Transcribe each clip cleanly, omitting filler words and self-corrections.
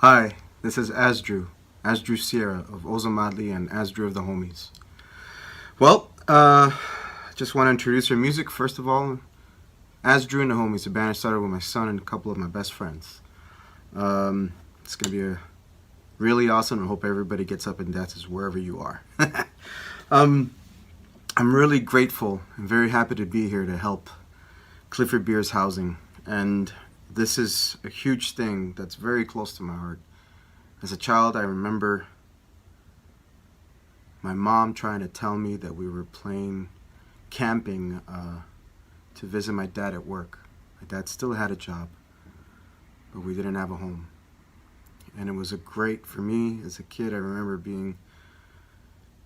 Hi, this is Asdru Sierra of Ozomatli and Asdru of the Homies. Well, just want to introduce your music first of all. Asdru and the Homies, a band I started with my son and a couple of my best friends. It's going to be really awesome. I hope everybody gets up and dances wherever you are. I'm really grateful and very happy to be here to help Clifford Beers Housing. And this is a huge thing that's very close to my heart. As a child, I remember my mom trying to tell me that we were camping to visit my dad at work. My dad still had a job, but we didn't have a home. And it was for me as a kid, I remember being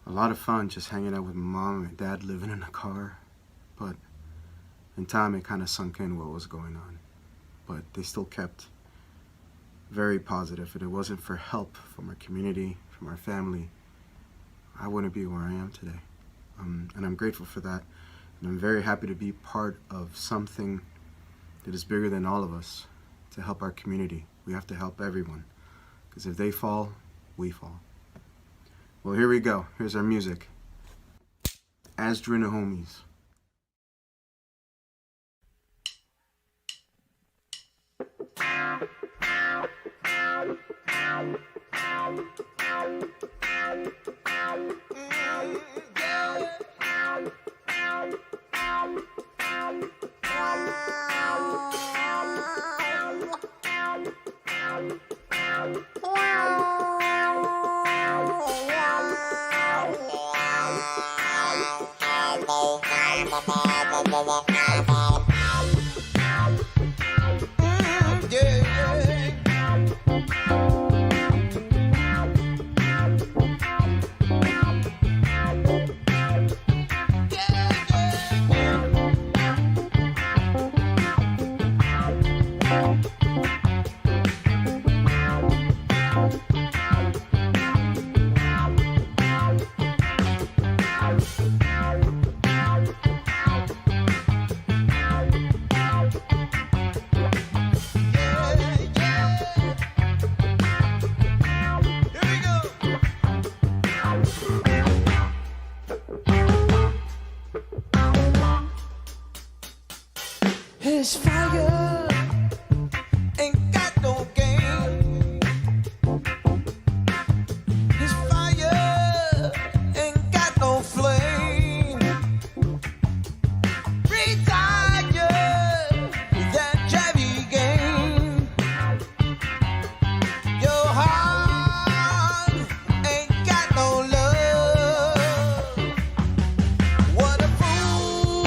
a lot of fun just hanging out with my mom and my dad living in a car. But in time, it kind of sunk in what was going on. But they still kept very positive. If it wasn't for help from our community, from our family, I wouldn't be where I am today. And I'm grateful for that. And I'm very happy to be part of something that is bigger than all of us to help our community. We have to help everyone. Because if they fall, we fall. Well, here we go. Here's our music. Asdru and the Homies. His fire ain't got no game. His fire ain't got no flame. Retire that Chali game. Your heart ain't got no love. What a fool.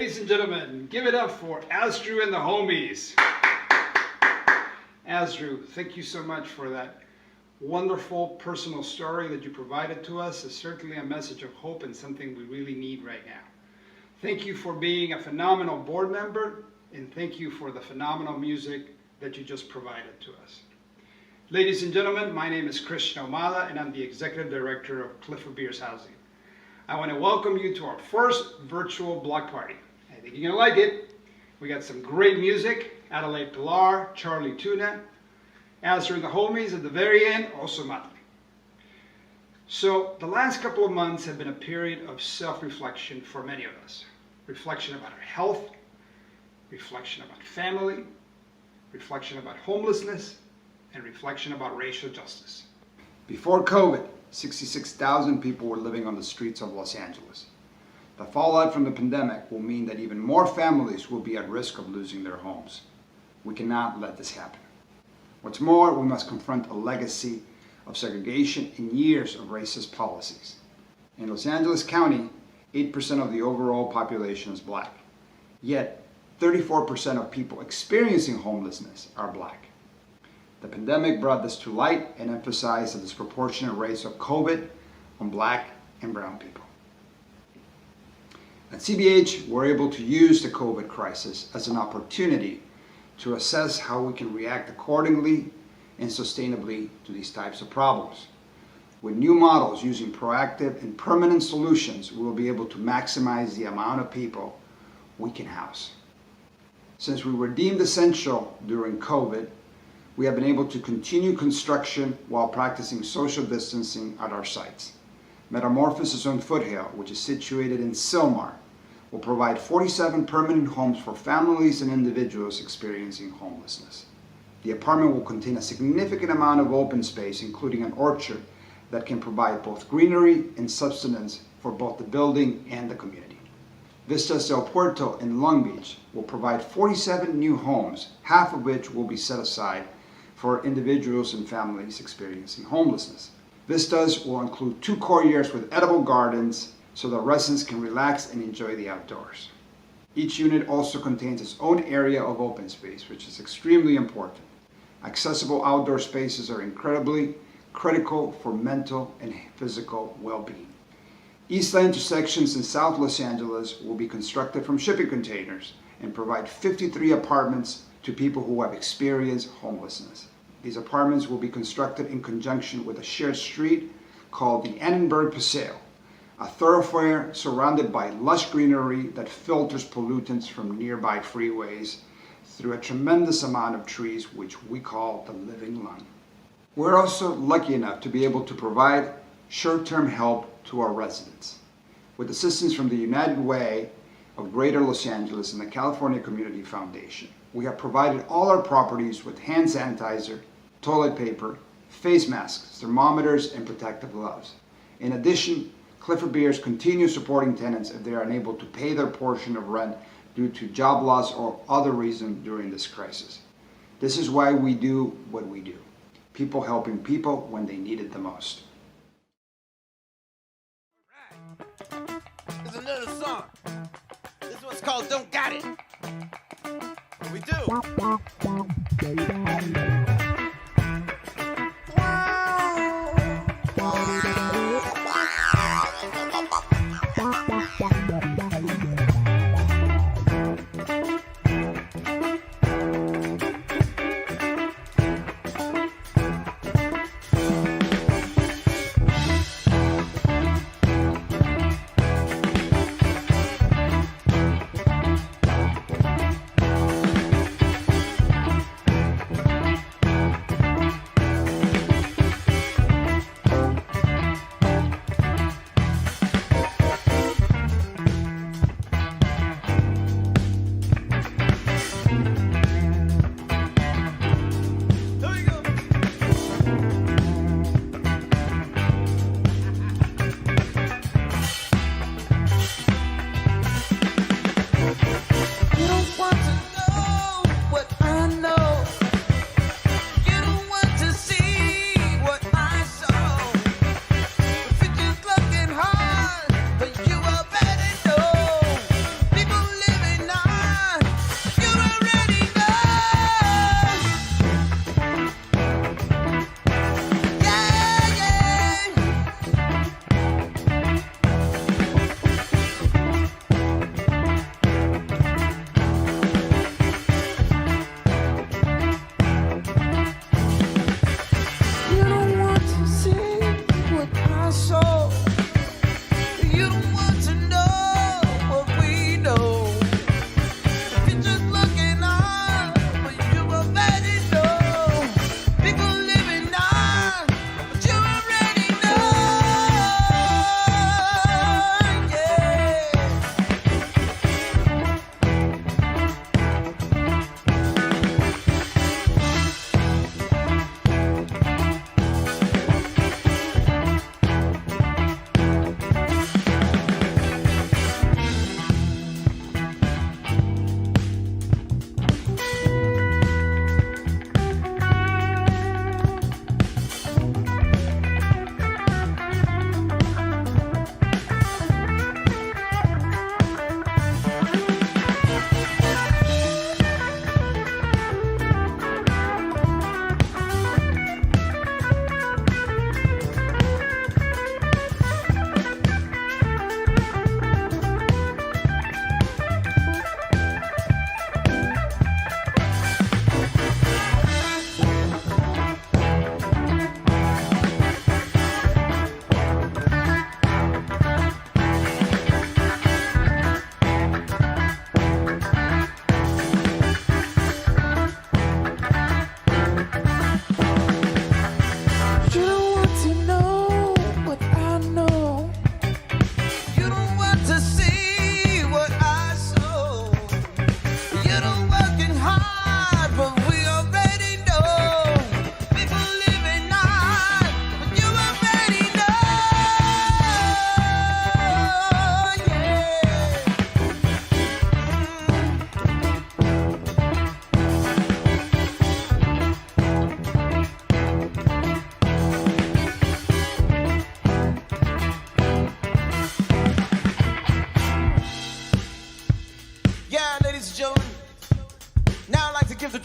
Ladies and gentlemen, give it up for Asdru and the homies. Asdru, thank you so much for that wonderful personal story that you provided to us. It's certainly a message of hope and something we really need right now. Thank you for being a phenomenal board member, and thank you for the phenomenal music that you just provided to us. Ladies and gentlemen, my name is Ozomatli, and I'm the Executive Director of Clifford Beers Housing. I want to welcome you to our first virtual block party. I think you're going to like it. We got some great music, Adelaide, Pilar, Chali, Asdru and the homies, at the very end, Ozomatli. So the last couple of months have been a period of self-reflection for many of us. Reflection about our health, reflection about family, reflection about homelessness, and reflection about racial justice. Before COVID, 66,000 people were living on the streets of Los Angeles. The fallout from the pandemic will mean that even more families will be at risk of losing their homes. We cannot let this happen. What's more, we must confront a legacy of segregation and years of racist policies. In Los Angeles County, 8% of the overall population is black. Yet, 34% of people experiencing homelessness are black. The pandemic brought this to light and emphasized the disproportionate rates of COVID on black and brown people. At CBH, we're able to use the COVID crisis as an opportunity to assess how we can react accordingly and sustainably to these types of problems. With new models using proactive and permanent solutions, we will be able to maximize the amount of people we can house. Since we were deemed essential during COVID, we have been able to continue construction while practicing social distancing at our sites. Metamorphosis on Foothill, which is situated in Sylmar, will provide 47 permanent homes for families and individuals experiencing homelessness. The apartment will contain a significant amount of open space, including an orchard that can provide both greenery and sustenance for both the building and the community. Vistas del Puerto in Long Beach will provide 47 new homes, half of which will be set aside for individuals and families experiencing homelessness. Vistas will include 2 courtyards with edible gardens so that residents can relax and enjoy the outdoors. Each unit also contains its own area of open space, which is extremely important. Accessible outdoor spaces are incredibly critical for mental and physical well-being. East-Side intersections in South Los Angeles will be constructed from shipping containers and provide 53 apartments to people who have experienced homelessness. These apartments will be constructed in conjunction with a shared street called the Annenberg Paseo, a thoroughfare surrounded by lush greenery that filters pollutants from nearby freeways through a tremendous amount of trees, which we call the living lung. We're also lucky enough to be able to provide short-term help to our residents. With assistance from the United Way of Greater Los Angeles and the California Community Foundation, we have provided all our properties with hand sanitizer, toilet paper, face masks, thermometers, and protective gloves. In addition, Clifford Beers continues supporting tenants if they are unable to pay their portion of rent due to job loss or other reason during this crisis. This is why we do what we do. People helping people when they need it the most. There's another song. This one's called Don't Got It. We do.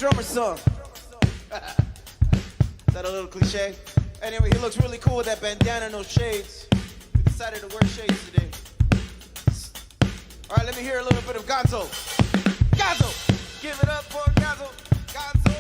drummer song. Is that a little cliche? Anyway, he looks really cool with that bandana and those shades. We decided to wear shades today. All right, let me hear a little bit of Gonzo. Gonzo! Give it up for Gonzo. Gonzo.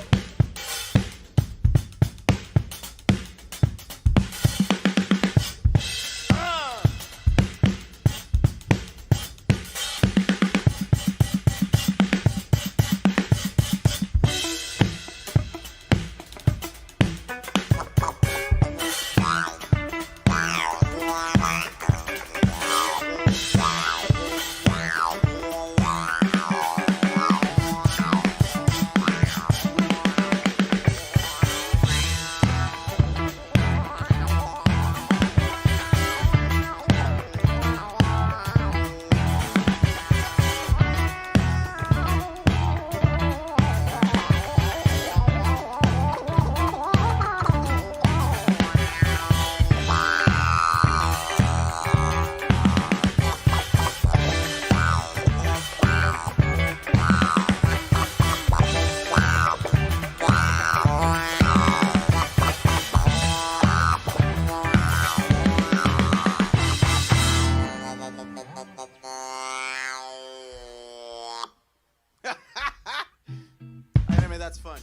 That's fun.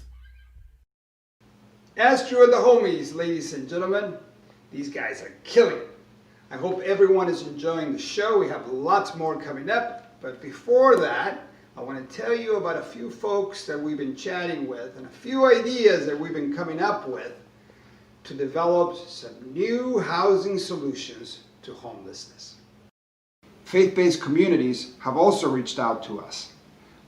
Asdru and the homies, ladies and gentlemen, these guys are killing it. I hope everyone is enjoying the show. We have lots more coming up, but before that, I want to tell you about a few folks that we've been chatting with and a few ideas that we've been coming up with to develop some new housing solutions to homelessness. Faith-based communities have also reached out to us.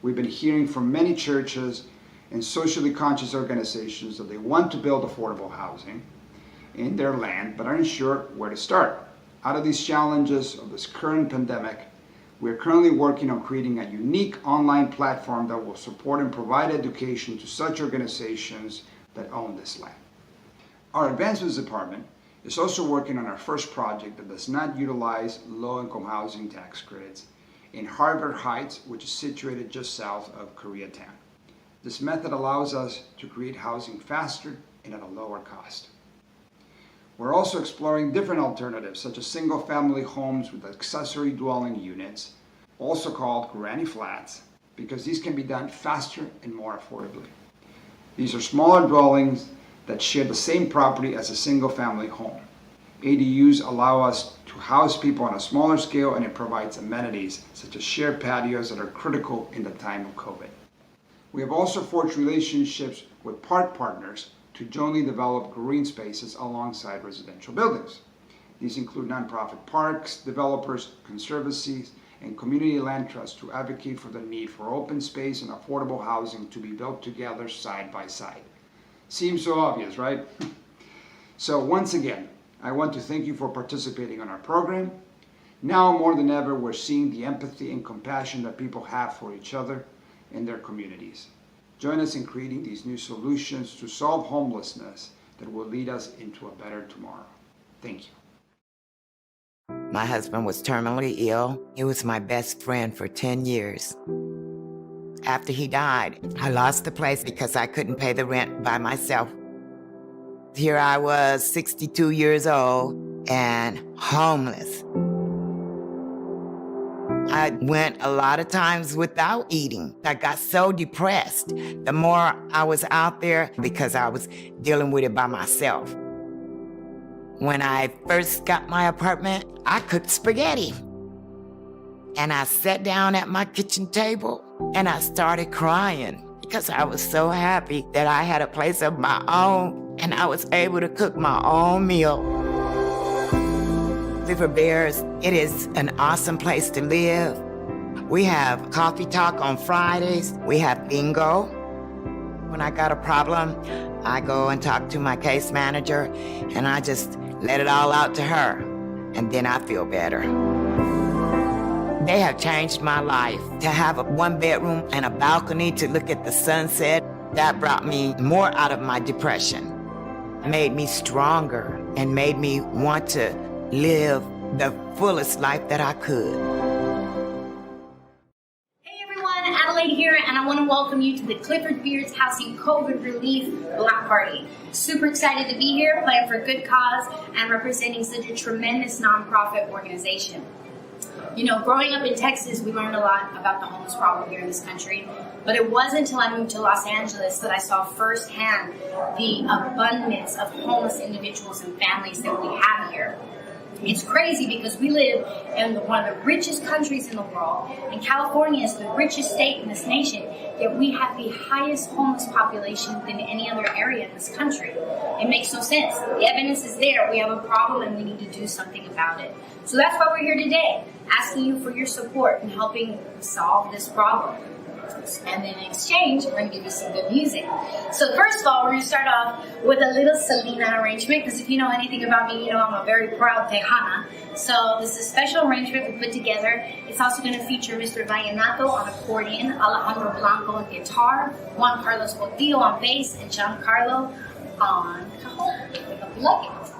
We've been hearing from many churches and socially conscious organizations that they want to build affordable housing in their land but aren't sure where to start. Out of these challenges of this current pandemic, we are currently working on creating a unique online platform that will support and provide education to such organizations that own this land. Our advancements department is also working on our first project that does not utilize low-income housing tax credits in Harvard Heights, which is situated just south of Koreatown. This method allows us to create housing faster and at a lower cost. We're also exploring different alternatives, such as single-family homes with accessory dwelling units, also called granny flats, because these can be done faster and more affordably. These are smaller dwellings that share the same property as a single-family home. ADUs allow us to house people on a smaller scale, and it provides amenities such as shared patios that are critical in the time of COVID. We have also forged relationships with park partners to jointly develop green spaces alongside residential buildings. These include nonprofit parks, developers, conservancies, and community land trusts to advocate for the need for open space and affordable housing to be built together side by side. Seems so obvious, right? So once again, I want to thank you for participating in our program. Now more than ever, we're seeing the empathy and compassion that people have for each other and their communities. Join us in creating these new solutions to solve homelessness that will lead us into a better tomorrow. Thank you. My husband was terminally ill. He was my best friend for 10 years. After he died, I lost the place because I couldn't pay the rent by myself. Here I was, 62 years old and homeless. I went a lot of times without eating. I got so depressed. The more I was out there, because I was dealing with it by myself. When I first got my apartment, I cooked spaghetti. And I sat down at my kitchen table and I started crying because I was so happy that I had a place of my own and I was able to cook my own meal. Clifford Beers, it is an awesome place to live. We have coffee talk on Fridays. We have bingo. When I got a problem, I go and talk to my case manager and I just let it all out to her. And then I feel better. They have changed my life. To have a 1-bedroom and a balcony to look at the sunset, that brought me more out of my depression. Made me stronger and made me want to live the fullest life that I could. Hey everyone, Adelaide here, and I I want to welcome you to the Clifford Beers Housing COVID Relief Block Party. Super excited to be here, playing for a good cause, and representing such a tremendous nonprofit organization. You know, growing up in Texas, we learned a lot about the homeless problem here in this country, but it wasn't until I moved to Los Angeles that I saw firsthand the abundance of homeless individuals and families that we have here. It's crazy because we live in one of the richest countries in the world, and California is the richest state in this nation, yet we have the highest homeless population than any other area in this country. It makes no sense. The evidence is there. We have a problem and we need to do something about it. So that's why we're here today, asking you for your support in helping solve this problem. And then in exchange, we're going to give you some good music. So first of all, we're going to start off with a little Selena arrangement, because if you know anything about me, you know I'm a very proud Tejana. So this is a special arrangement we put together. It's also going to feature Mr. Vallenato on accordion, Alejandro Blanco on guitar, Juan Carlos Portillo on bass, and Giancarlo on cajon. We hope you like it.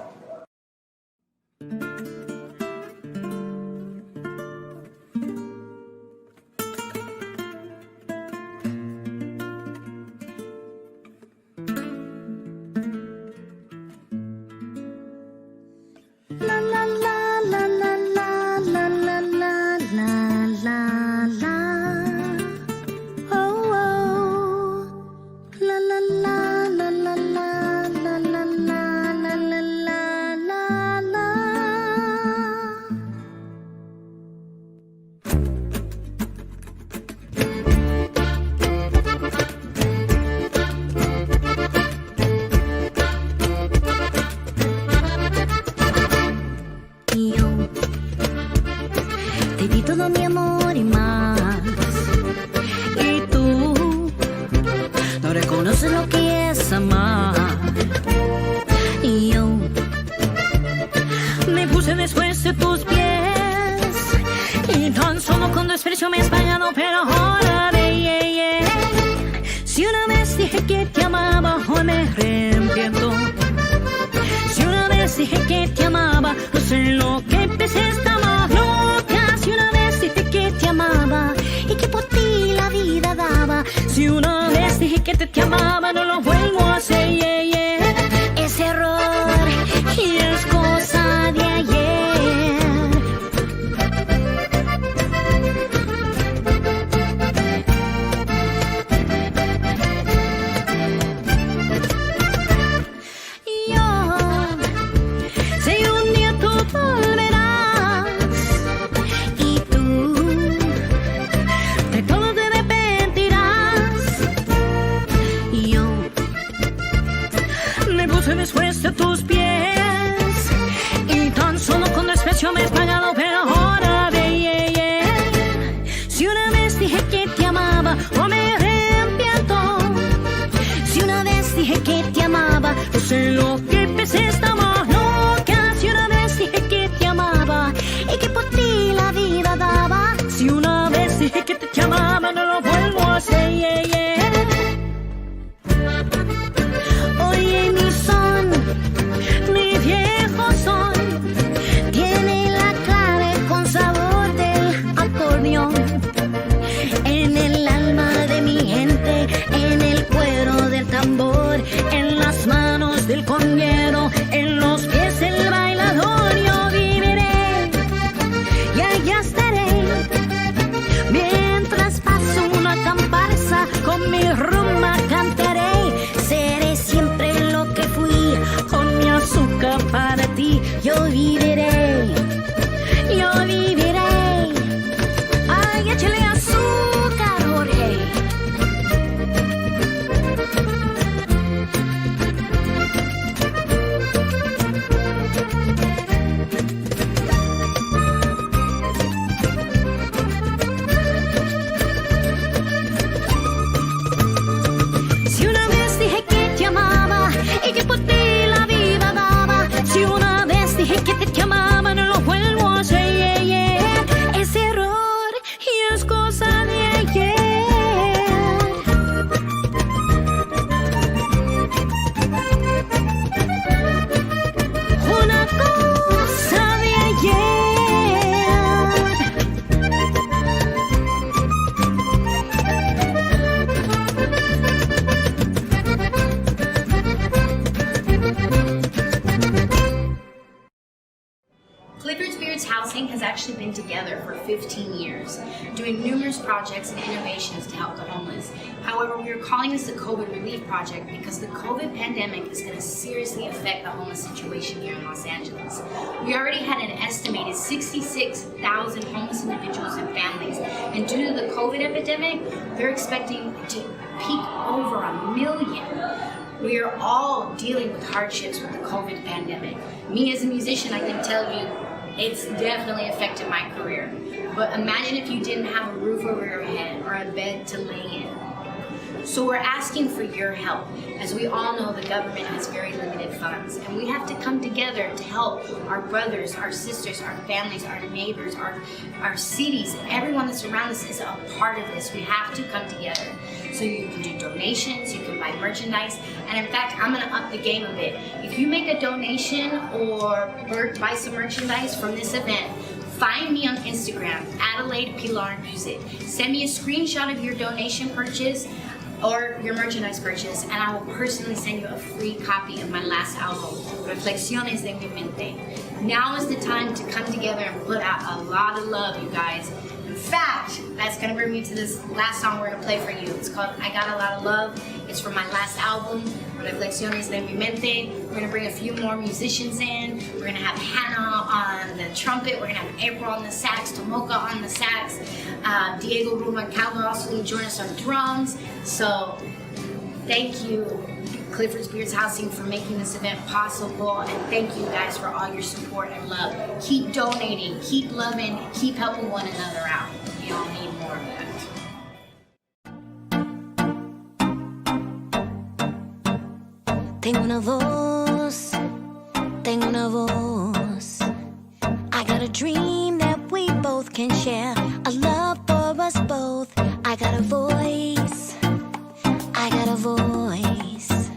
Housing has actually been together for 15 years, doing numerous projects and innovations to help the homeless. However, we are calling this the COVID Relief Project because the COVID pandemic is going to seriously affect the homeless situation here in Los Angeles. We already had an estimated 66,000 homeless individuals and families, and due to the COVID epidemic, they're expecting to peak over 1 million. We are all dealing with hardships with the COVID pandemic. Me as a musician, I can tell you, it's definitely affected my career. But imagine if you didn't have a roof over your head or a bed to lay in. So we're asking for your help. As we all know, the government has very limited funds, and we have to come together to help our brothers, our sisters, our families, our neighbors, our cities. Everyone that's around us is a part of this. We have to come together. So you can do donations, you can buy merchandise, and in fact, I'm gonna up the game a bit. If you make a donation or buy some merchandise from this event, find me on Instagram, Adelaide Pilar Music. Send me a screenshot of your donation purchase or your merchandise purchase, and I will personally send you a free copy of my last album, Reflexiones de mi Mente. Now is the time to come together and put out a lot of love, you guys. In fact, that's gonna bring me to this last song we're gonna play for you. It's called I Got a Lot of Love. It's from my last album, Reflexiones de mi Mente. We're gonna bring a few more musicians in. We're gonna have Hannah on the trumpet. We're gonna have April on the sax, Tomoka on the sax. Diego Rubalcaba also will join us on drums. So thank you, Clifford Beers Housing, for making this event possible, and thank you guys for all your support and love. Keep donating, keep loving, keep helping one another out. We all need more of that. Tengo una voz, tengo una voz. I got a dream that we both can share, a love for us both. I got a voice, I got a voice.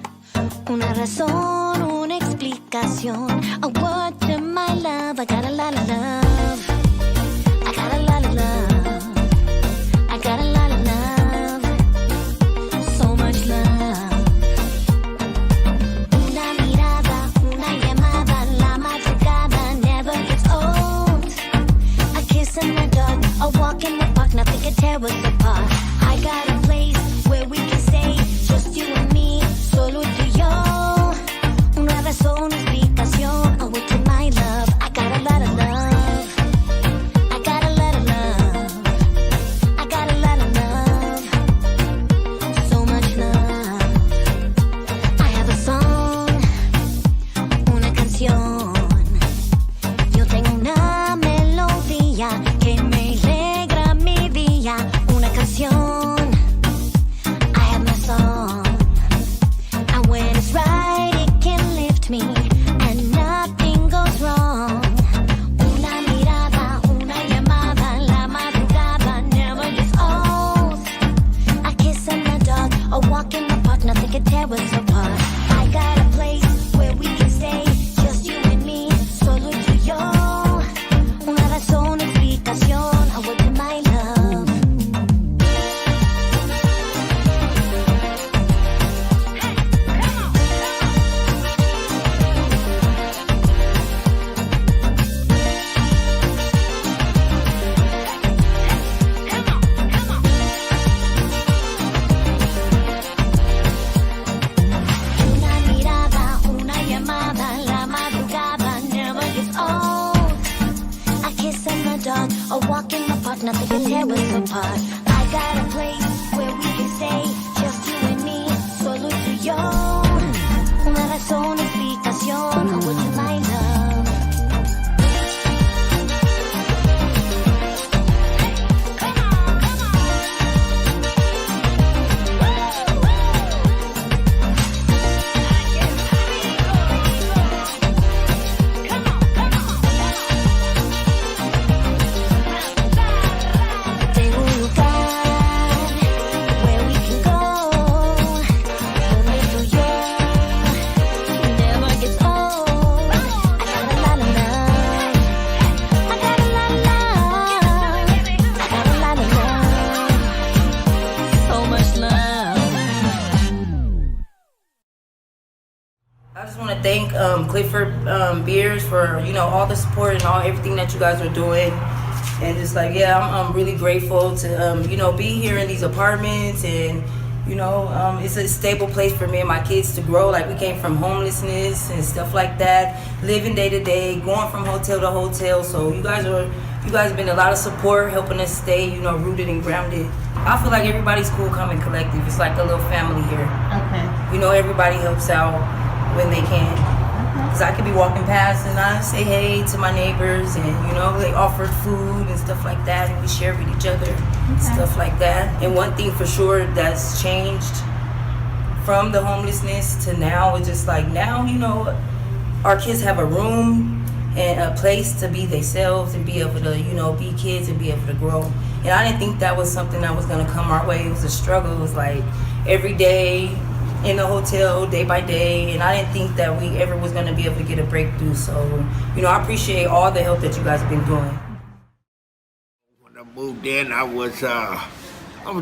Una razón, una explicación, a word to my love. I got a lot of love, I got a lot of love, I got a lot of love, so much love. Una mirada, una llamada, la madrugada never gets old. A kiss in the dark, a walk in the park, nothing can tear us apart. I got a place where we can stay, just you and me, solo tú y yo. Una razón, explicación, a word to my love. I got a lot of love, I got a lot of love, I got a lot of love, so much love. I have a song, una canción. Yo tengo una melodía que me alegra mi día. Una canción, I have my song, and when it's right it can lift me and nothing goes wrong. Una mirada, una llamada, la madrugada never gets old. A kiss in the dark, a walk in the park, nothing can tear us apart. I got a place where we can stay, just you and me, solo tú y yo. Una razón, explicación, a word to my love. Una mirada, una llamada, la madrugada never gets old. A kiss in the dark, a walk in the park, nothing can tear us apart. I got a place where we can stay, just you and me, solo tú y yo. Una razón, explicación, a word to my love. Tengo un lugar want to thank Clifford Beers for, you know, all the support and everything that you guys are doing. And just like, yeah, I'm really grateful to, you know, be here in these apartments. And, you know, it's a stable place for me and my kids to grow. Like, we came from homelessness and stuff like that, living day to day, going from hotel to hotel. So you guys have been a lot of support, helping us stay, you know, rooted and grounded. I feel like everybody's cool, calm, and collective. It's like a little family here. Okay. You know, everybody helps out when they can. Because I could be walking past and I say hey to my neighbors, and, you know, they offered food and stuff like that, and we share with each other, stuff like that. And one thing for sure that's changed from the homelessness to now is just like, now, you know, our kids have a room and a place to be themselves and be able to, you know, be kids and be able to grow. And I didn't think that was something that was going to come our way. It was a struggle. It was like every day in the hotel, day by day, and I didn't think that we ever was going to be able to get a breakthrough. So, you know, I appreciate all the help that you guys have been doing. When I moved in, I was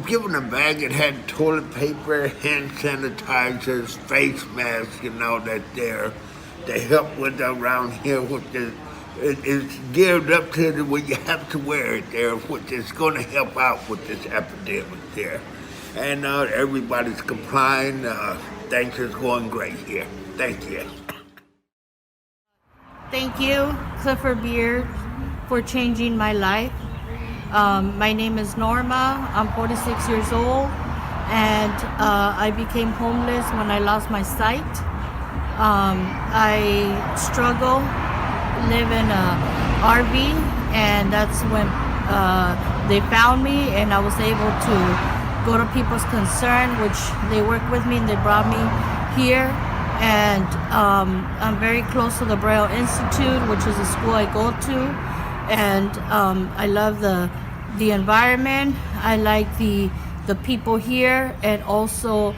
given a bag that had toilet paper, hand sanitizers, face masks, and all that there. The help with around here, it's geared up to where you have to wear it there, which is going to help out with this epidemic there. And everybody's complying. Things is going great here. Thank you. Thank you, Clifford Beers, for changing my life. My name is Norma. I'm 46 years old, and I became homeless when I lost my sight. I struggle, live in a RV, and that's when they found me, and I was able to go to People's Concern, which they worked with me and they brought me here. And I'm very close to the Braille Institute, which is a school I go to. And I love the environment. I like the people here, and also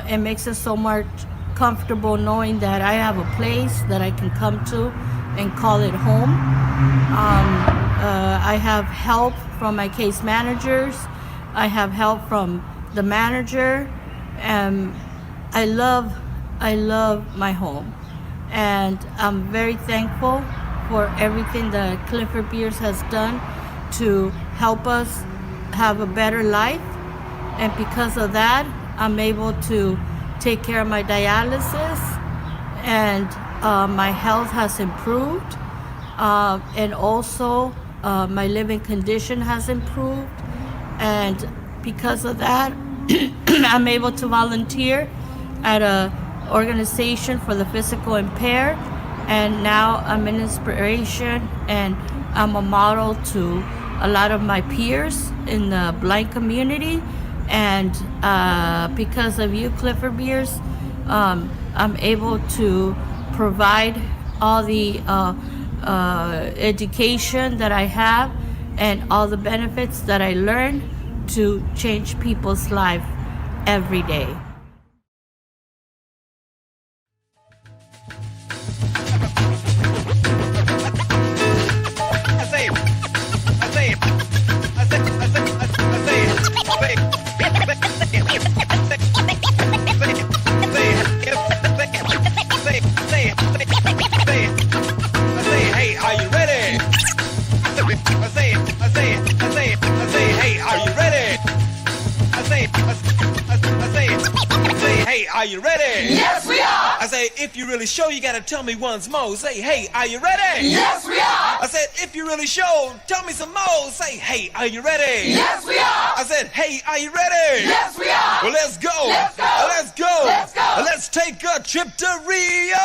it makes it so much comfortable knowing that I have a place that I can come to and call it home. I have help from my case managers. I have help from the manager, and I love my home, and I'm very thankful for everything that Clifford Beers has done to help us have a better life. And because of that, I'm able to take care of my dialysis, and my health has improved, and also my living condition has improved. And because of that, I'm able to volunteer at an organization for the physical impaired, and now I'm an inspiration and I'm a model to a lot of my peers in the blind community. And because of you, Clifford Beers, I'm able to provide all the education that I have and all the benefits that I learned to change people's life every day. Are you ready? Yes, we are. I say, if you really show, you gotta tell me once more. Say, hey, are you ready? Yes, we are. I said, if you really show, tell me some more. Say, hey, are you ready? Yes, we are. I said, hey, are you ready? Yes, we are. Well, let's go. Let's go. Let's go. Let's go. Let's take a trip to Rio.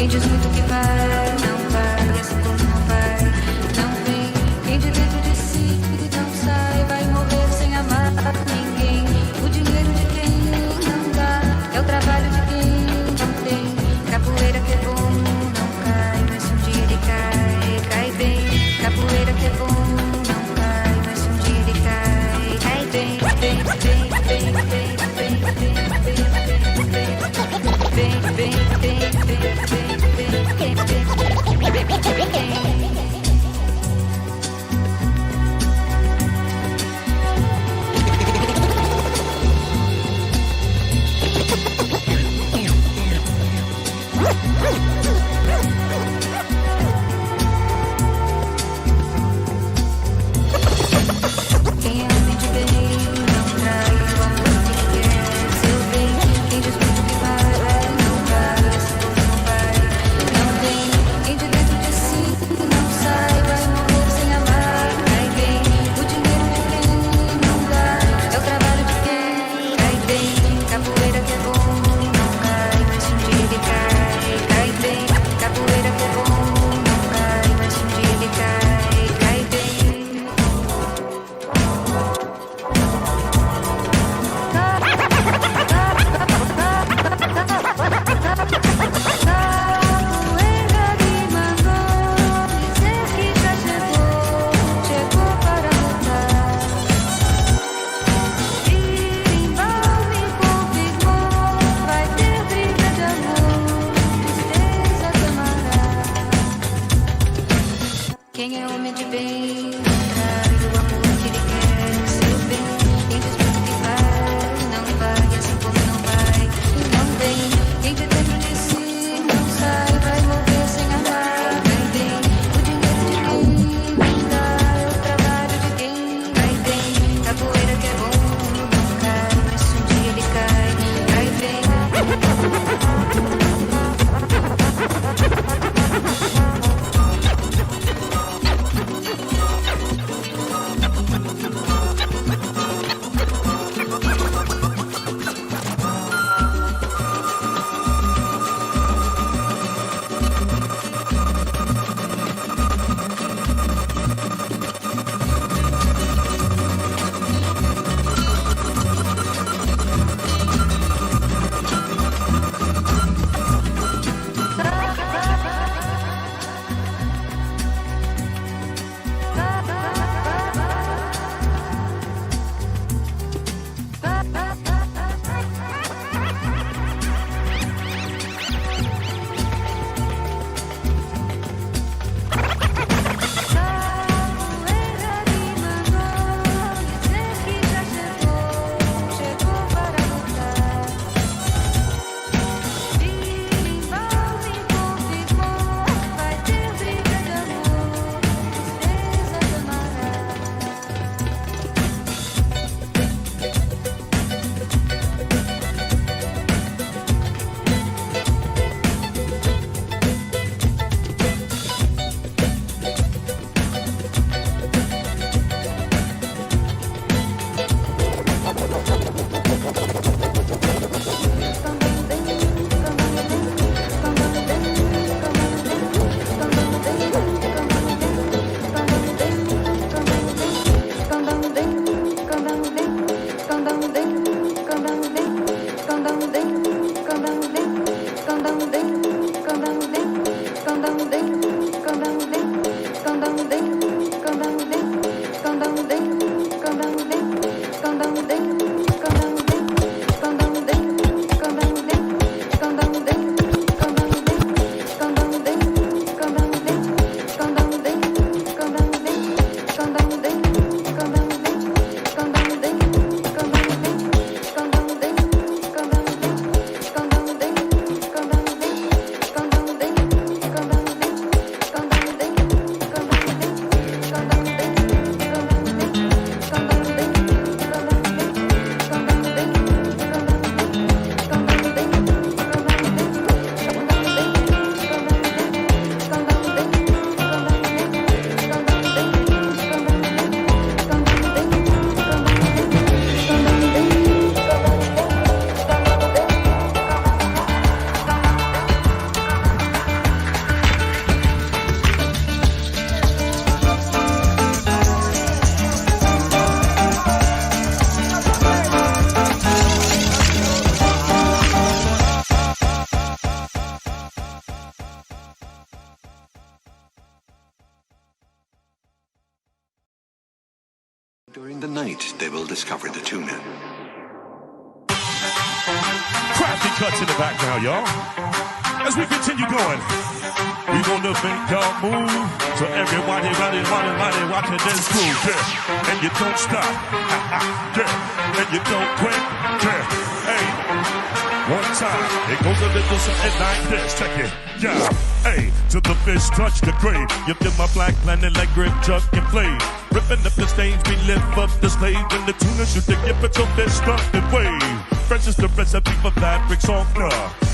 Quem diz muito que vai, não vai, essa dor não vai, não vem. Quem de dentro de si não sai, vai morrer sem amar ninguém. O dinheiro de quem não dá, é o trabalho de quem não tem. Capoeira que é bom, não cai, mas se um dia ele cai, cai bem. Capoeira que é bom, não cai, mas se um dia ele cai, cai bem, bem, bem, bem, bem, bem, bem, bem, bem, bem, bem, bem, bem, bem, bem, bem, bem. will discover the two men. Crafty cuts in the background, y'all. As we continue going, we gonna make y'all move. So everybody, watching this groove, yeah. And you don't stop, yeah. And you don't quit, yeah. Hey, one time, it goes a little something like this. Check it, yeah. Hey, till the fish touch the grave. You feel my black planet like grip, chuck, and flame. Ripping up the stage, we lift up the slave. When the tuna shoot the gift, but your fish stuck and wave. Fresh is the recipe for fabric softener.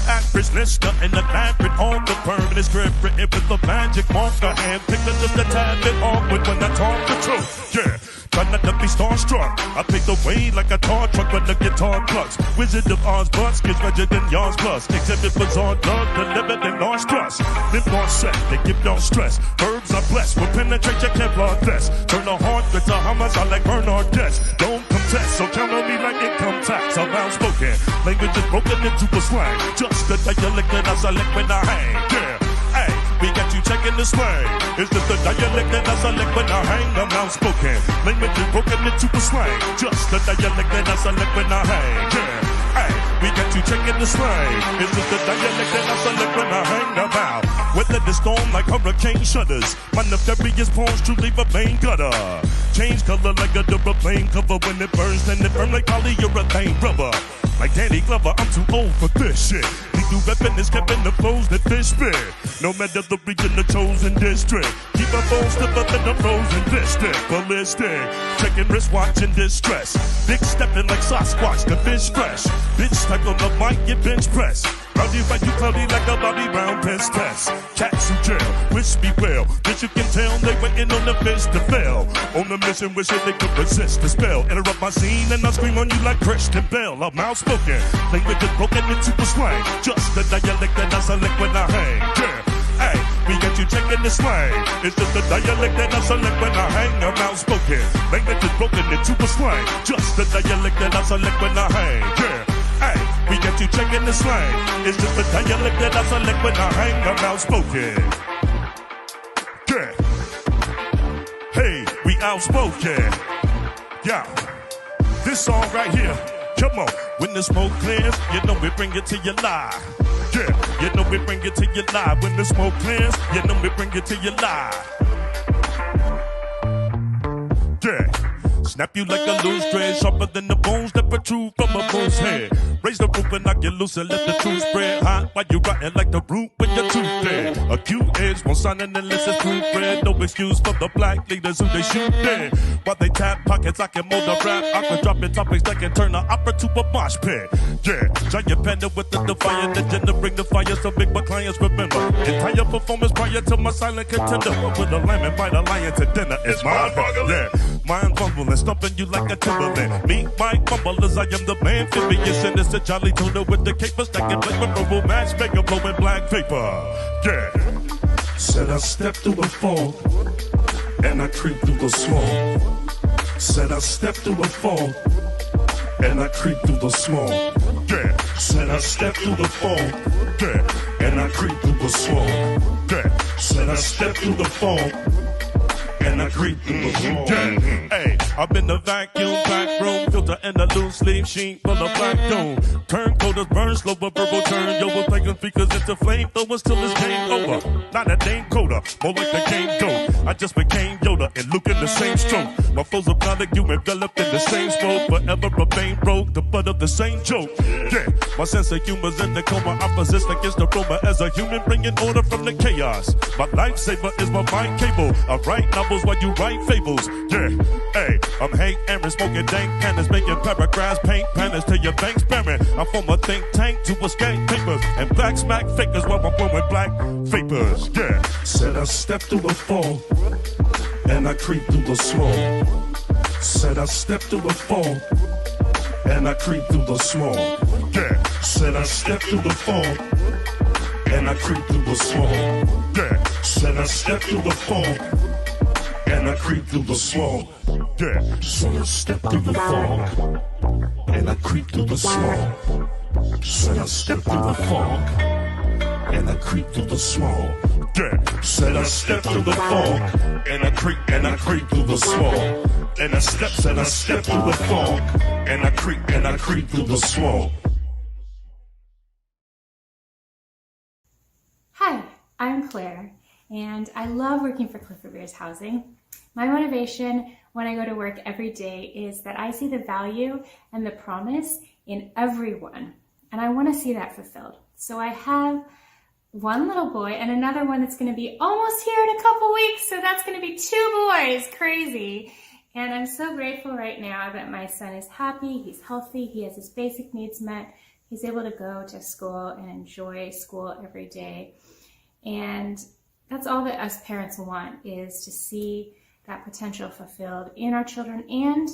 Average lister in the fabric on the permanent script written with a magic marker. And pick up just a tad bit awkward when I talk the truth. Yeah. Try not to be starstruck. I pick the way like a tar truck when the guitar plucks. Wizard of Oz butts gets larger than yours plus. Exhibit bizarre drug delivered in large thrust. Live on set, they give y'all stress. Verbs are blessed, will penetrate your Kevlar vest. Turn the heart with the hummus, I like Bernard Guest. Don't contest, so count on me like income tax. I'm outspoken, language is broken into a slang. Just the dialect that I select when I hang. Yeah, hey. We got you checking the slang. It's just the dialect that I select when I hang. I'm outspoken. Language is broken into a slang. Just the dialect that I select when I hang. Yeah. Hey, we got you checking the slang. It's just the dialect that I select when I hang. I'm out. Weather the storm like hurricane shudders. My nefarious pawns to leave a main gutter. Change color like a plane cover. When it burns, then it burn like polyurethane rubber. Like Danny Glover, I'm too old for this shit. Lethal weapon is kept in the flows that fish spit. No matter the region, the chosen district. Keep my bones stiffer than the frozen biscuit. Ballistic, checking wristwatch in distress. Big stepping like Sasquatch, the fish fresh. Bitch type on the mic, get bench press. Rowdy right, you cloudy like a Bobby Brown piss test. Cats who jail, wish me well. Bitch, you can tell they waiting on the fish to fail. On the mission, wishing they could resist the spell. Interrupt my scene and I scream on you like Christian Bell. I'm outspoken, language is broken into a slang. Just the dialect that I select when I hang. Yeah, hey, we got you checking the slang. It's just the dialect that I select when I hang. I'm outspoken, language is broken into a slang. Just the dialect that I select when I hang. Yeah. Hey, we got you checking the slang. It's just the dialect that I select when I hang. I'm outspoken. Yeah. Hey, we outspoken. Yeah. This song right here. Come on. When the smoke clears, you know we bring it to your live. Yeah, you know we bring it to your live. When the smoke clears, you know we bring it to your live. Yeah. Snap you like a loose thread, sharper than the bones that protrude from a bull's head. Raise the roof and knock you loose and let the truth spread hot while you rotting like the root when your tooth dead. Acute edge won't sign in unless it's proofread. No excuse for the black leaders who they shoot dead. While they tap pockets, I can mold a rap. I can drop in topics that can turn the opera to a mosh pit. Yeah, giant panda with the defiant agenda, bring the fire so big my clients remember. Entire performance prior to my silent contender. With a lamb and bite a lion to dinner. It's my burger. Yeah, mind fumbling, stumping you like a Timberland. Me, my fumblers, I am the man. Amphibious and it's a Chali tuna with the caper stacking flavorful matchmaker blowing black vapor. Yeah. Said I step through the fog and I creep through the small. Said I step through the fog and I creep through the small. Yeah. Said I step through the fog. Yeah. And I creep through the small. Yeah. Said I step through the fog. And I creep through the small. Yeah. Hey, I'm in the vacuum pack room, filter and a loose leaf sheet full of black doom. Turn coders burn slower, verbal turn. Yo, we're taking speakers into flamethrowers till it's game over. Not a dame coder, more like the game go. I just became Yoda and Luke in the same stroke. My foes are proud of you, enveloped in the same smoke. Forever remain broke, the butt of the same joke. Yeah, my sense of humor's in the coma. Opposition against the Roma as a human, bringing order from the chaos. My lifesaver is my mind cable. I write novels while you write fables. Yeah, hey, I'm Hank Aaron, smoking dank cannons, making paragraphs, paint panners to your bank sparing. I form a think tank to escape papers and black smack fakers while I'm blowing black vapors. Yeah, said I step through the fog and I creep through the small. Said I step through the fog and I creep through the small. Yeah, said I step through the fog and I creep through the small. Yeah, said I step through the fog and I creep through the small. Yeah, said I step through the fog and I creep through the small. Said I step through the fog and I creep through the small. Yeah. Said I stepped through the fog, and I creep through the swamp. And I step through the fog, and I creep through the swamp. Hi, I'm Claire, and I love working for Clifford Beers Housing. My motivation when I go to work every day is that I see the value and the promise in everyone, and I want to see that fulfilled. So I have one little boy and another one that's going to be almost here in a couple weeks, so that's going to be 2 boys. Crazy. And I'm so grateful right now that my son is happy, he's healthy, he has his basic needs met, he's able to go to school and enjoy school every day. And that's all that us parents want, is to see that potential fulfilled in our children and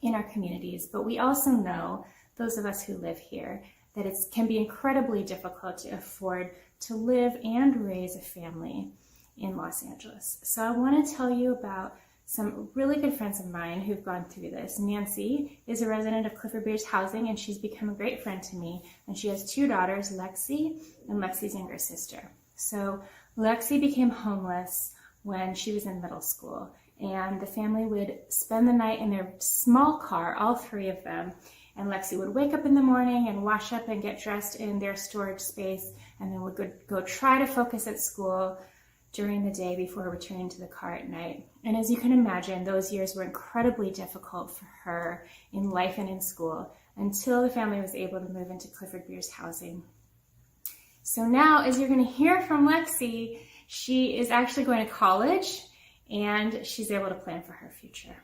in our communities. But we also know, those of us who live here, that it can be incredibly difficult to afford to live and raise a family in Los Angeles. So I want to tell you about some really good friends of mine who've gone through this. Nancy is a resident of Clifford Beers Housing, and she's become a great friend to me. And she has 2 daughters, Lexi and Lexi's younger sister. So Lexi became homeless when she was in middle school, and the family would spend the night in their small car, all 3 of them. And Lexi would wake up in the morning and wash up and get dressed in their storage space, and then would go try to focus at school during the day before returning to the car at night. And as you can imagine, those years were incredibly difficult for her in life and in school until the family was able to move into Clifford Beers Housing. So now, as you're going to hear from Lexi, she is actually going to college, and she's able to plan for her future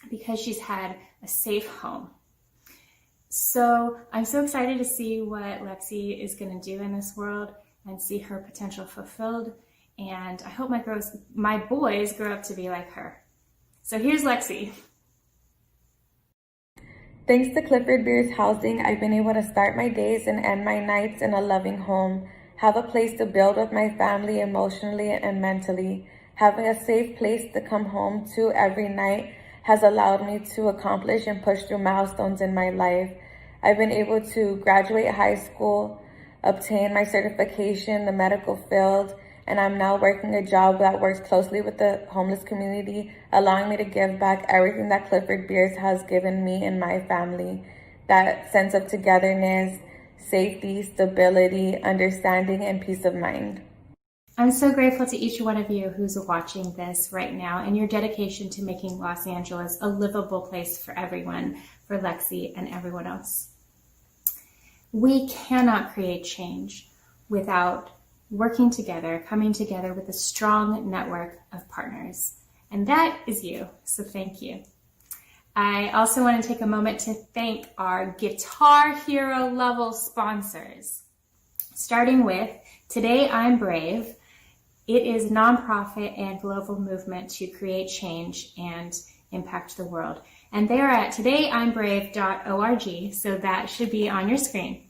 because she's had a safe home. So I'm so excited to see what Lexi is going to do in this world and see her potential fulfilled. And I hope my boys grow up to be like her. So here's Lexi. Thanks to Clifford Beers Housing, I've been able to start my days and end my nights in a loving home, have a place to build with my family emotionally and mentally. Having a safe place to come home to every night has allowed me to accomplish and push through milestones in my life. I've been able to graduate high school, obtain my certification in the medical field, and I'm now working a job that works closely with the homeless community, allowing me to give back everything that Clifford Beers has given me and my family. That sense of togetherness, safety, stability, understanding, and peace of mind. I'm so grateful to each one of you who's watching this right now and your dedication to making Los Angeles a livable place for everyone, for Lexi and everyone else. We cannot create change without working together, coming together with a strong network of partners. And that is you, so thank you. I also want to take a moment to thank our Guitar Hero level sponsors. Starting with Today I'm Brave. It is a nonprofit and global movement to create change and impact the world. And they are at todayimbrave.org, so that should be on your screen.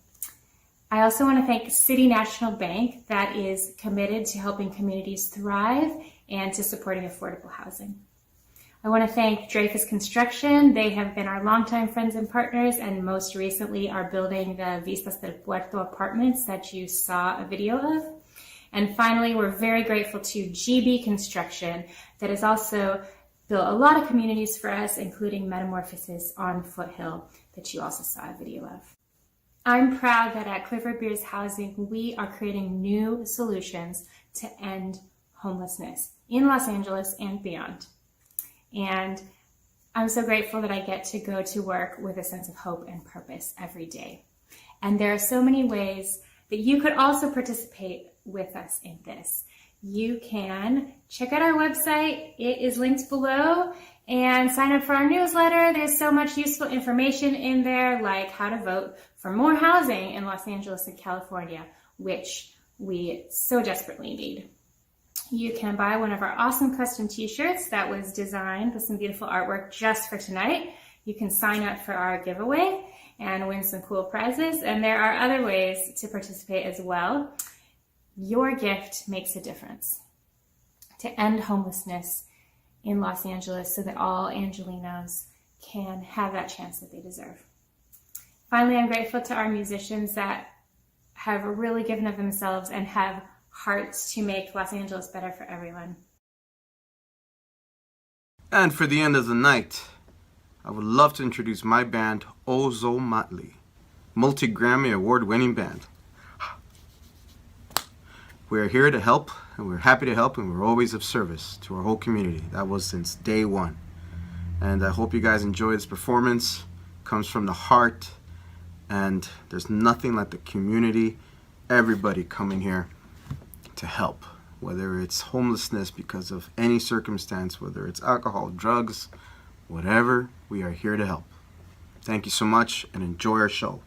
I also want to thank City National Bank, that is committed to helping communities thrive and to supporting affordable housing. I want to thank Dreyfus Construction. They have been our longtime friends and partners, and most recently are building the Vistas del Puerto apartments that you saw a video of. And finally, we're very grateful to GB Construction that has also built a lot of communities for us, including Metamorphosis on Foothill that you also saw a video of. I'm proud that at Clifford Beers Housing, we are creating new solutions to end homelessness in Los Angeles and beyond. And I'm so grateful that I get to go to work with a sense of hope and purpose every day. And there are so many ways that you could also participate with us in this. You can check out our website. It is linked below, and sign up for our newsletter. There's so much useful information in there, like how to vote for more housing in Los Angeles and California, which we so desperately need. You can buy one of our awesome custom t-shirts that was designed with some beautiful artwork just for tonight. You can sign up for our giveaway and win some cool prizes. And there are other ways to participate as well. Your gift makes a difference to end homelessness in Los Angeles so that all Angelinos can have that chance that they deserve. Finally, I'm grateful to our musicians that have really given of themselves and have hearts to make Los Angeles better for everyone. And for the end of the night, I would love to introduce my band, Ozomatli, multi-Grammy award-winning band. We're here to help, and we're happy to help, and we're always of service to our whole community. That was since day one. And I hope you guys enjoy this performance. It comes from the heart, and there's nothing like the community, everybody coming here to help. Whether it's homelessness because of any circumstance, whether it's alcohol, drugs, whatever, we are here to help. Thank you so much, and enjoy our show.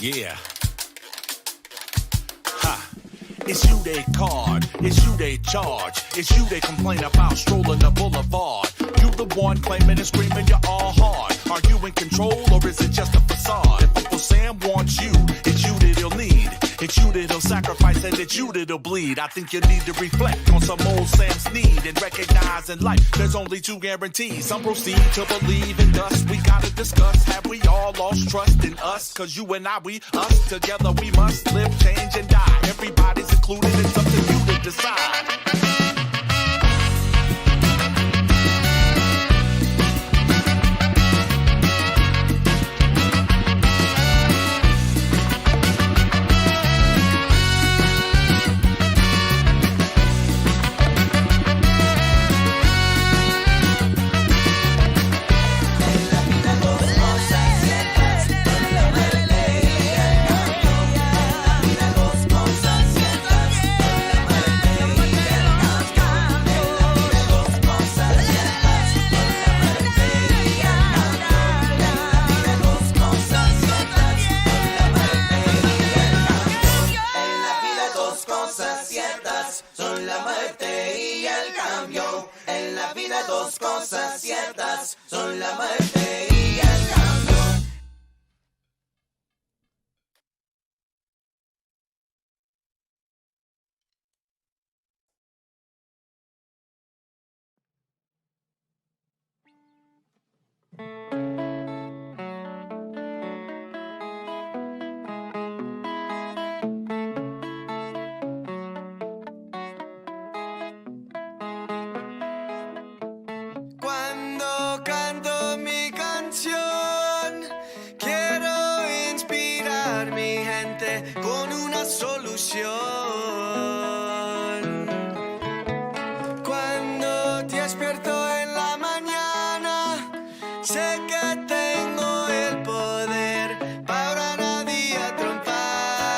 Yeah. Ha. It's you they card, it's you they charge, it's you they complain about strolling the boulevard. You the one claiming and screaming you're all hard. Are you in control or is it just a facade? If Uncle Sam wants you, it's you that he'll need. It's you that he'll sacrifice and it's you that'll bleed. I think you need to reflect on some old Sam's need and recognize in life there's only two guarantees. Some proceed to believe in us. We gotta discuss, have we all lost trust in us? Cause you and I, we, us, together we must live, change and die. Everybody's included, it's up to you to decide. Cuando canto mi canción, quiero inspirar mi gente con una solución. Cuando despierto en la mañana, sé que tengo el poder para nadie trompar.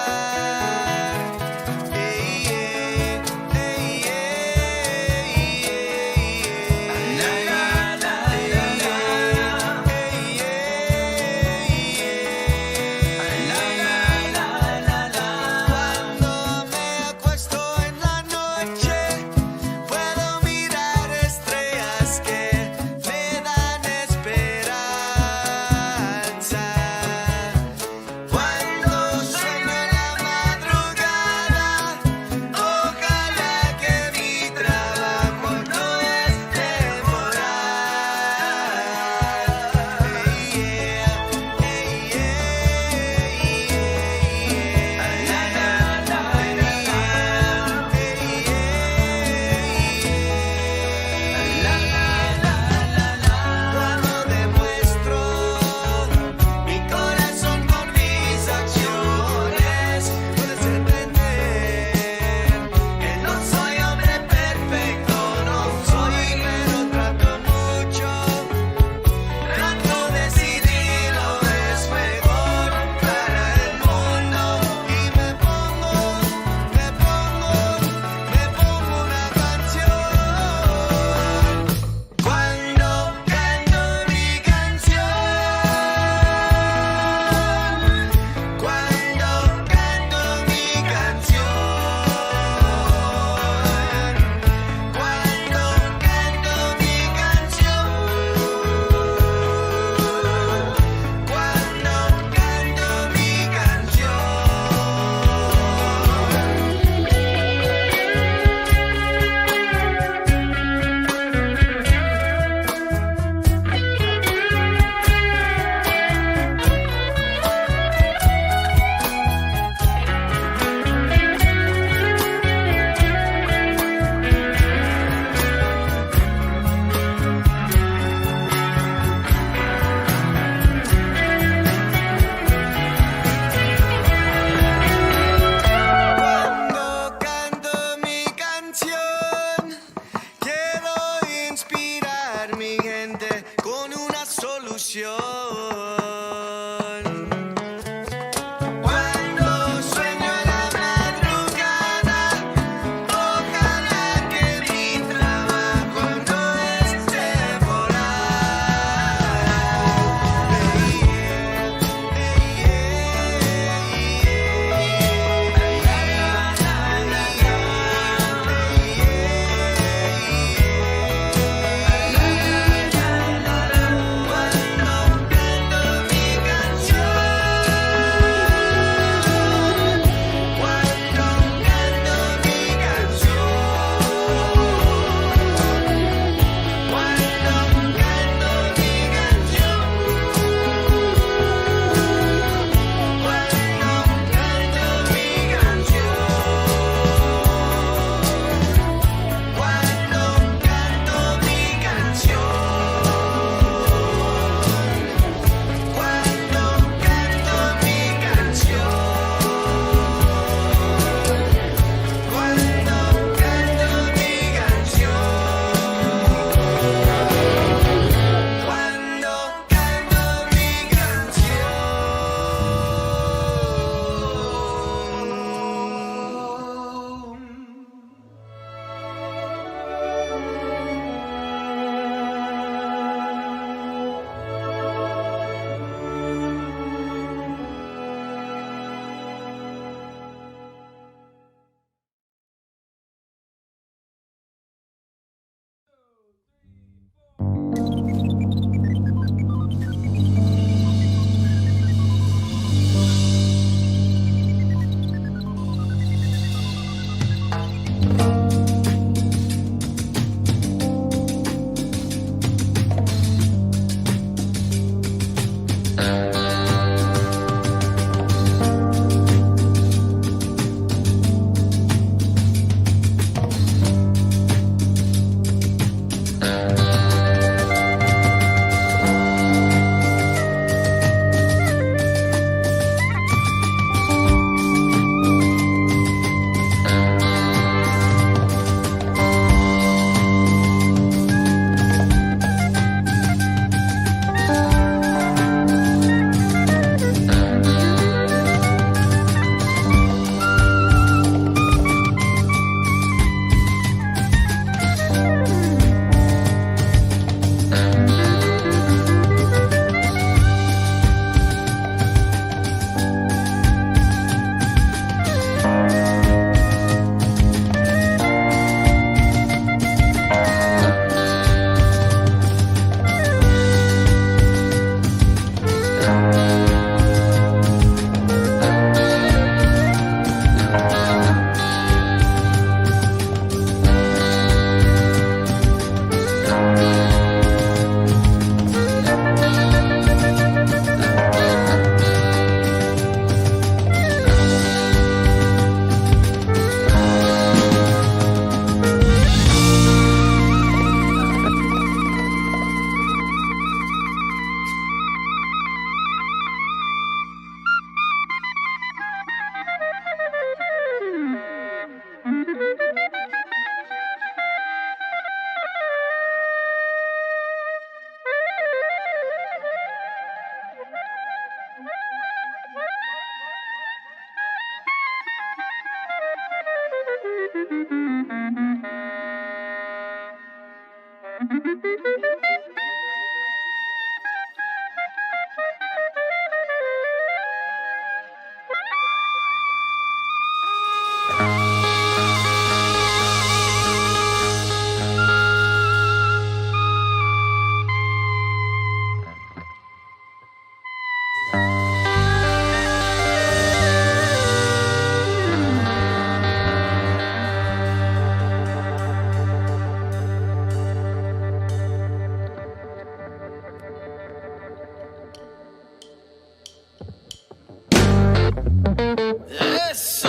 Eso.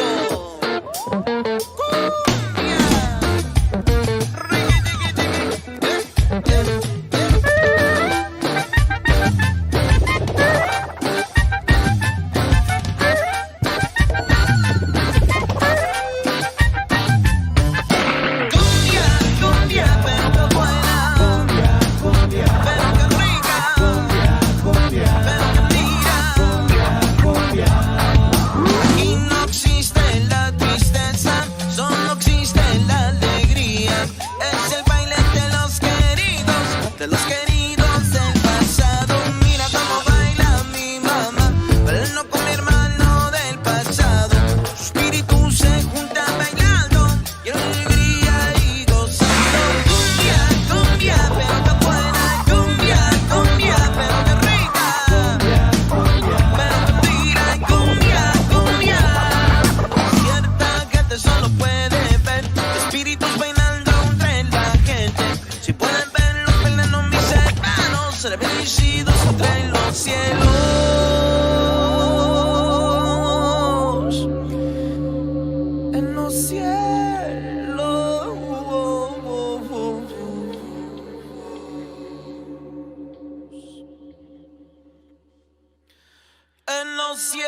Y no existe la tristeza, solo existe la alegría. Es el baile de los queridos del pasado. Mira cómo baila mi mamá, bailando con mi hermano del pasado. Su espíritu se junta bailando y alegría y gozando. Cumbia, cumbia, pero qué buena. Cumbia, cumbia, pero qué rica. Pero qué tira, cumbia, cumbia. Cierta gente solo puede ver espíritus bailando entre la gente. Si pueden verlos bailando mis hermanos, serán bendecidos entre los cielos. En los cielos. En los cielos.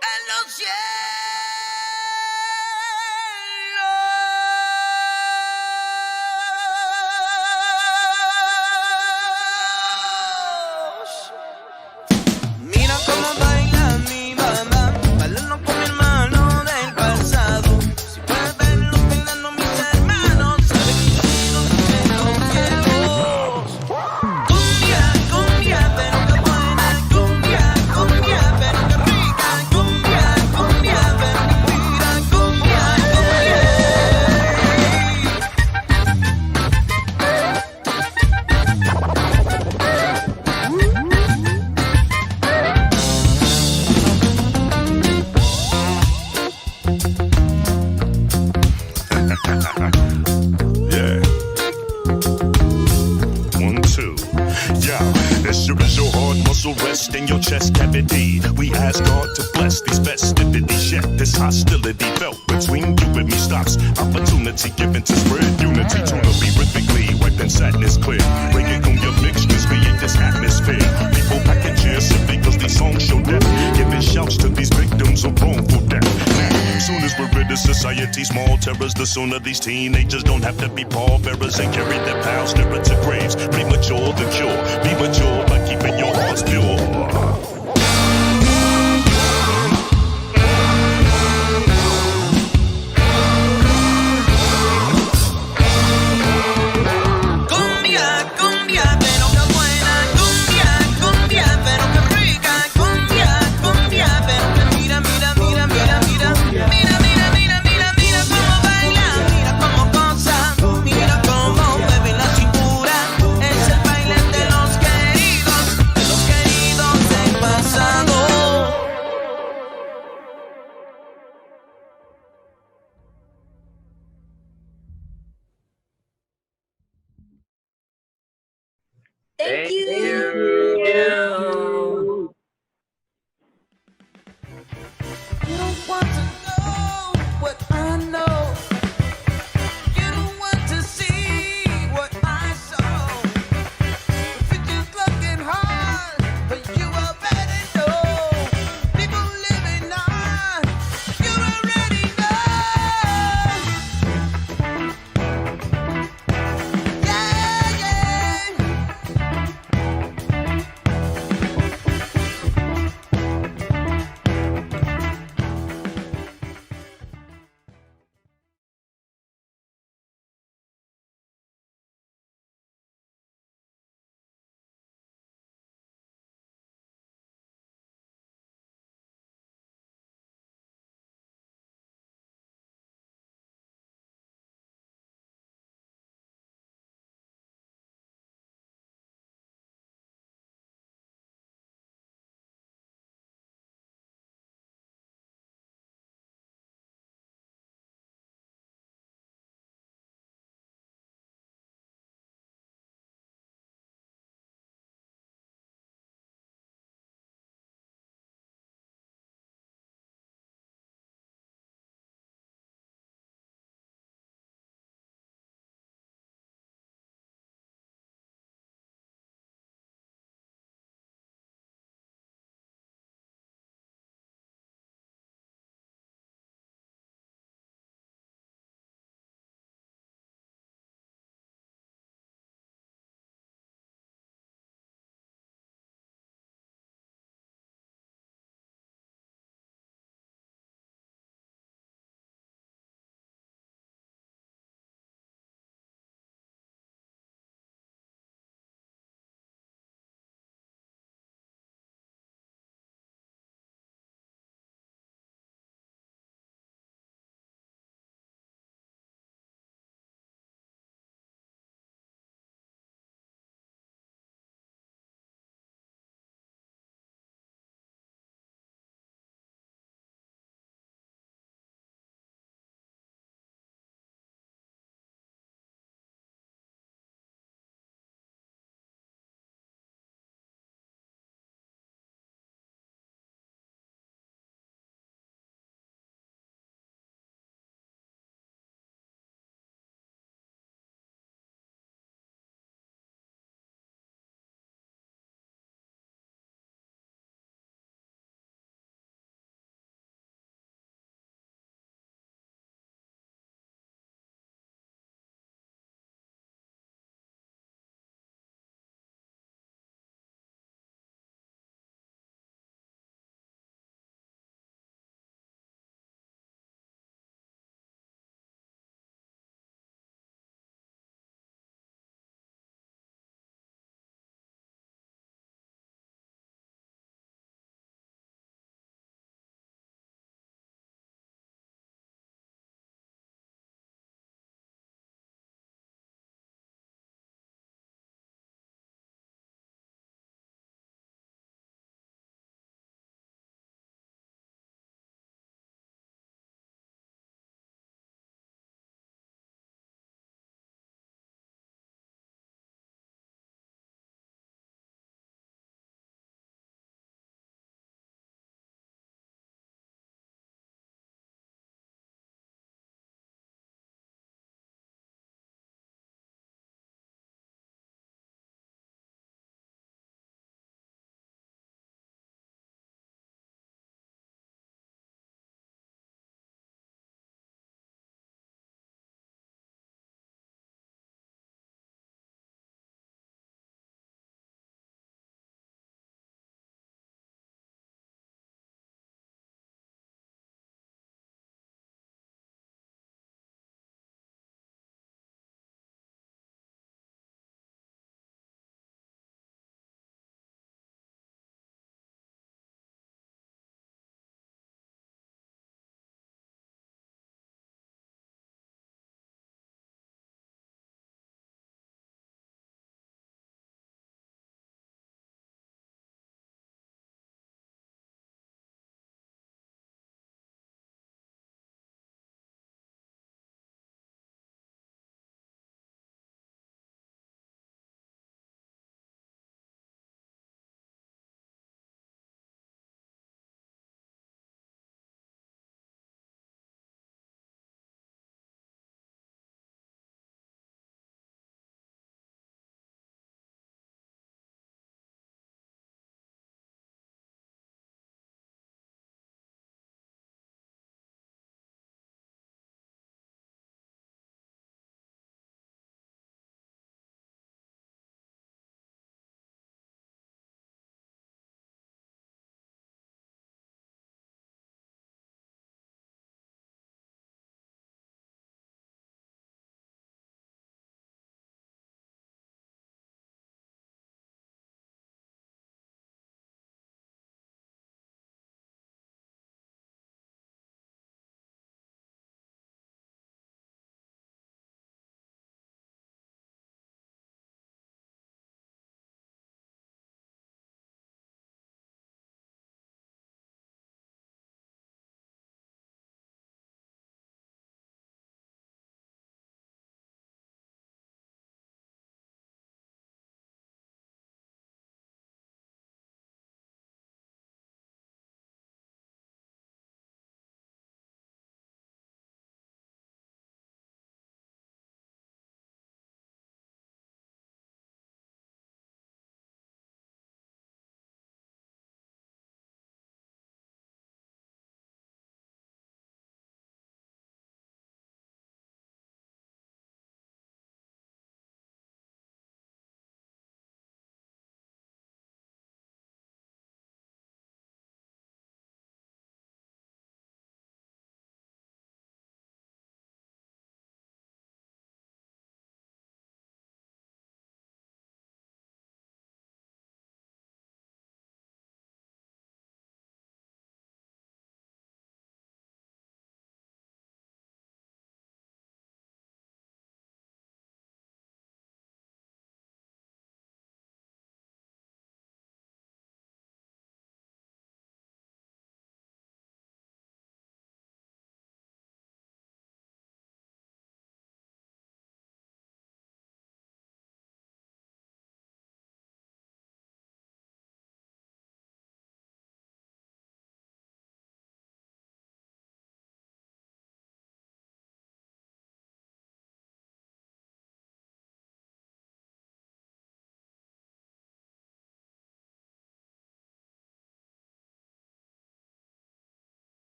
En los cielos. Mira cómo baila mi mamá, bailando con mi hermano del pasado. Si puedes verlo bailando mis hermanos, serán bendecidos entre los cielos. Cumbia, cumbia, pero qué buena. Cumbia, cumbia, pero qué rica. Cumbia, cumbia, pero qué tira. Cumbia, cumbia. Yeah. 1, 2. Yeah, this sure is your hard muscle rest in your chest cavity. We ask God to bless these festivities. Yet this hostility felt between you and me stops. Opportunity given to spread unity. Tonally, rhythmically, wiping sadness clear. Breaking on your mixtures, create this atmosphere. People packing chairs simply because these songs show death. Giving shouts to these victims of wrongful death. Now, soon as we're rid of society's small terrors, the sooner these teenagers don't have to be pallbearers and carry their pals nearer to graves. Premature the cure. Be mature by keeping your hearts pure. Cumbia, cumbia, pero qué buena. Cumbia, cumbia, pero qué rica. Cumbia, cumbia, pero que mira, mira, mira, mira, mira. Mira, mira, mira, mira, mira cómo baila. Mira cómo goza. Mira cómo mueve la cintura. Es el baile de los queridos del pasado. Thank you.